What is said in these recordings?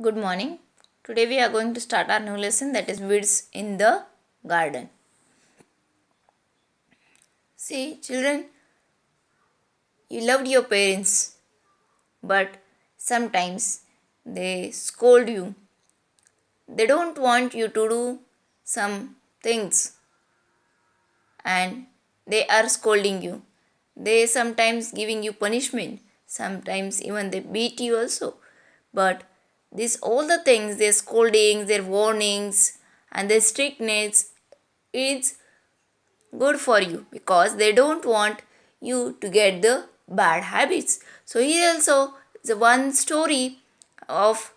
Good morning. Today we are going to start our new lesson, that is weeds in the garden. See, children, you loved your parents, but sometimes they scold you. They don't want you to do some things and they are scolding you. They sometimes giving you punishment. Sometimes even they beat you also. But these all the things, their scoldings, their warnings and their strictness is good for you because they don't want you to get the bad habits. So here also is one story of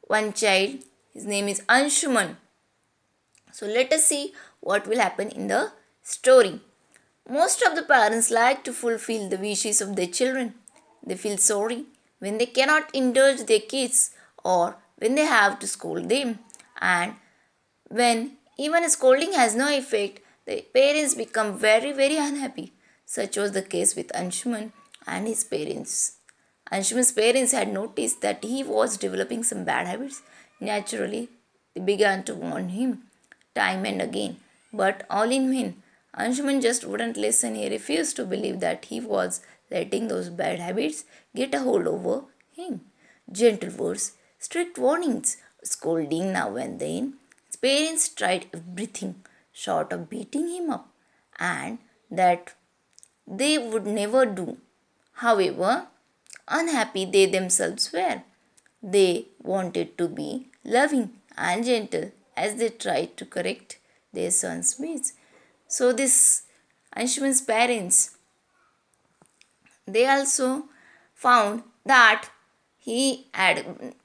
one child. His name is Anshuman. So let us see what will happen in the story. Most of the parents like to fulfill the wishes of their children. They feel sorry when they cannot indulge their kids or when they have to scold them. And when even scolding has no effect, the parents become very unhappy. Such was the case with Anshuman and his parents. Anshuman's parents had noticed that he was developing some bad habits. Naturally, they began to warn him time and again, but all in vain. Anshuman just wouldn't listen. He refused to believe that he was letting those bad habits get a hold over him. Gentle words, strict warnings, scolding now and then. His parents tried everything short of beating him up, and that they would never do. However, unhappy they themselves were. They wanted to be loving and gentle as they tried to correct their son's ways. So this Anshuman's parents, they also found that he had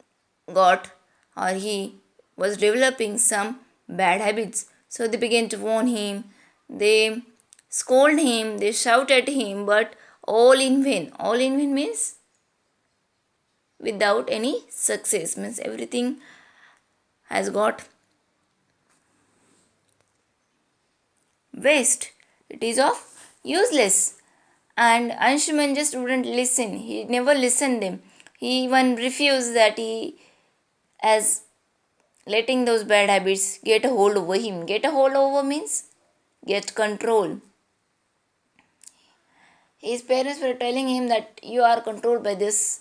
got or he was developing some bad habits. So they began to warn him, they scold him, they shout at him, but all in vain. All in vain means without any success, means everything has got waste. It is of useless. And Anshuman just wouldn't listen. He never listened them. He even refused that he as letting those bad habits get a hold over him. Get a hold over means get control. His parents were telling him that you are controlled by this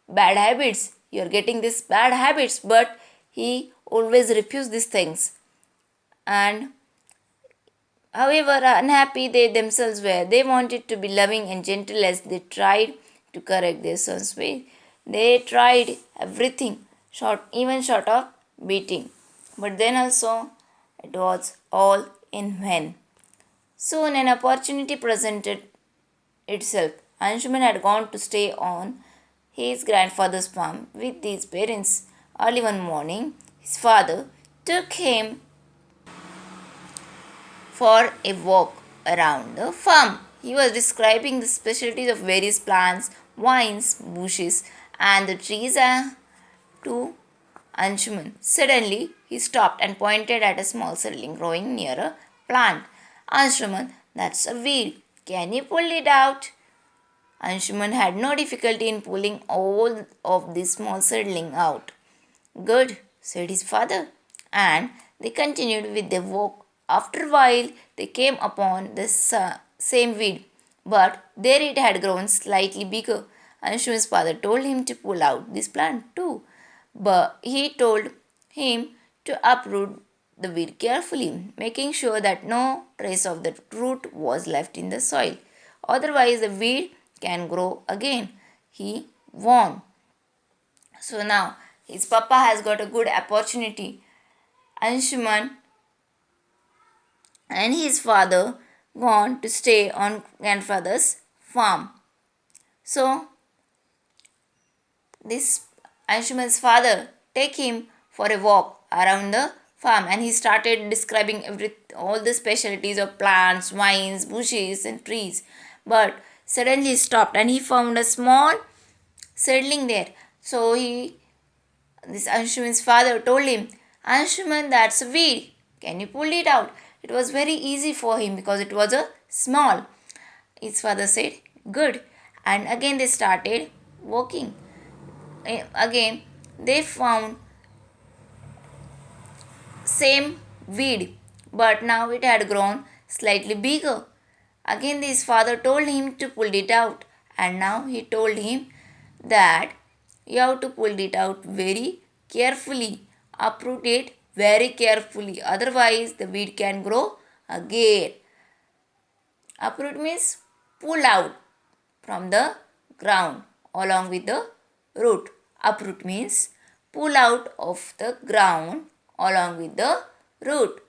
bad habits. You are getting these bad habits, but he always refused these things. And however unhappy they themselves were, they wanted to be loving and gentle as they tried to correct their son's way. They tried everything, even short of beating. But then also it was all in vain. Soon an opportunity presented itself. Anshuman had gone to stay on his grandfather's farm with his parents. Early one morning, his father took him for a walk around the farm. He was describing the specialties of various plants, vines, bushes, and the trees to Anshuman. Suddenly, he stopped and pointed at a small seedling growing near a plant. Anshuman, that's a weed. Can you pull it out? Anshuman had no difficulty in pulling all of this small seedling out. Good, said his father, and they continued with their walk. After a while, they came upon the same weed, but there it had grown slightly bigger. Anshuman's father told him to pull out this plant too, but he told him to uproot the weed carefully, making sure that no trace of the root was left in the soil. Otherwise, the weed can grow again. He warned. So now his papa has got a good opportunity. Anshuman and his father gone to stay on grandfather's farm. So this Anshuman's father take him for a walk around the farm and he started describing all the specialties of plants, vines, bushes and trees. But suddenly he stopped and he found a small seedling there. So this Anshuman's father told him, Anshuman, that's a weed. Can you pull it out? It was very easy for him because it was a small. His father said, good. And again they started walking. Again they found same weed, but now it had grown slightly bigger. Again, his father told him to pull it out, and now he told him that you have to pull it out very carefully, uproot it very carefully, otherwise, the weed can grow again. Uproot means pull out from the ground along with the root. Uproot means pull out of the ground along with the root.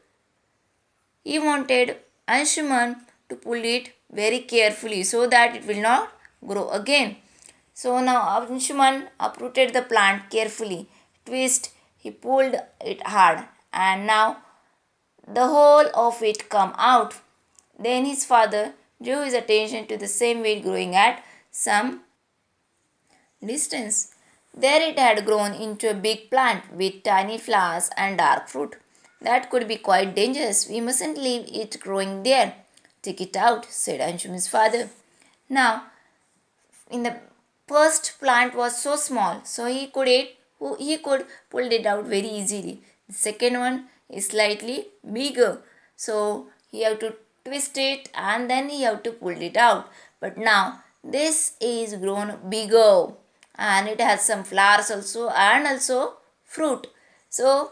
He wanted Anshuman to pull it very carefully so that it will not grow again. So now Anshuman uprooted the plant carefully. Twist, he pulled it hard, and now the whole of it come out. Then his father drew his attention to the same weed growing at some distance. There it had grown into a big plant with tiny flowers and dark fruit. That could be quite dangerous. We mustn't leave it growing there. Take it out, said Anshuman's father. Now, in the first plant was so small, so he could pull it out very easily. The second one is slightly bigger, so he have to twist it and then he have to pull it out. But now this is grown bigger and it has some flowers also and also fruit. So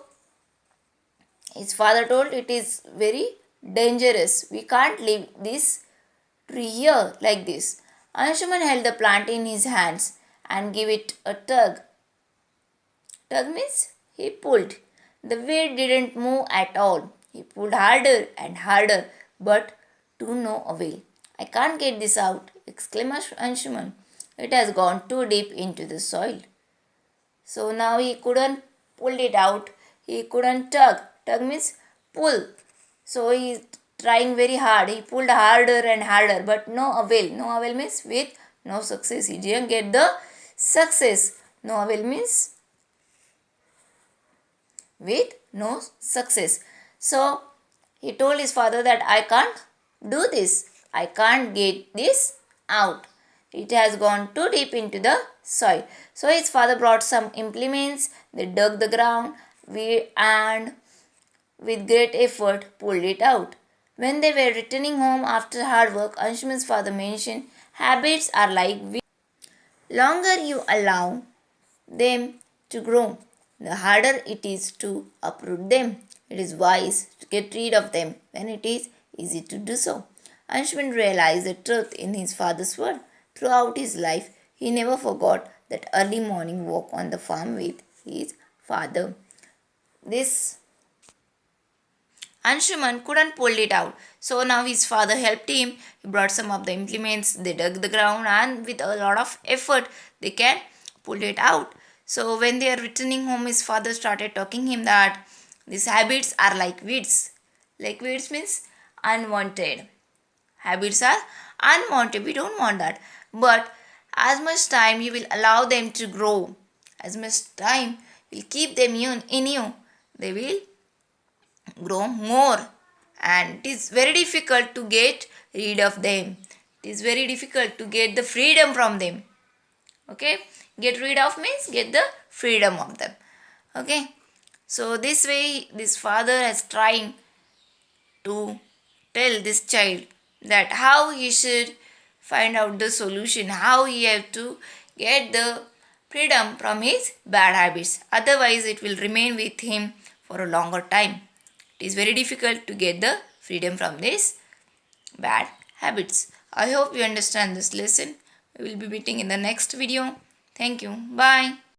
his father told it is very dangerous. We can't leave this tree here like this. Anshuman held the plant in his hands and gave it a tug. Tug means he pulled. The weed didn't move at all. He pulled harder and harder, but to no avail. I can't get this out, exclaimed Anshuman. It has gone too deep into the soil. So now he couldn't pull it out. He couldn't tug. Tug means pull. So he is trying very hard. He pulled harder and harder, but no avail. No avail means with no success. He didn't get the success. No avail means with no success. So he told his father that I can't do this. I can't get this out. It has gone too deep into the soil. So his father brought some implements. They dug the ground and with great effort pulled it out. When they were returning home after hard work, Anshuman's father mentioned habits are like weeds. Longer you allow them to grow, the harder it is to uproot them. It is wise to get rid of them when it is easy to do so. Anshuman realized the truth in his father's word. Throughout his life, he never forgot that early morning walk on the farm with his father. This Anshuman couldn't pull it out. So now his father helped him. He brought some of the implements. They dug the ground and with a lot of effort they can pull it out. So when they are returning home, his father started talking him that these habits are like weeds. Like weeds means unwanted. Habits are unwanted. We don't want that. But as much time you will allow them to grow, as much time you will keep them in you, they will grow more. And it is very difficult to get rid of them. It is very difficult to get the freedom from them. Okay, get rid of means get the freedom of them. Okay, so this way this father is trying to tell this child that how he should find out the solution, how he have to get the freedom from his bad habits, otherwise it will remain with him for a longer time. It is very difficult to get the freedom from these bad habits. I hope you understand this lesson. We will be meeting in the next video. Thank you. Bye.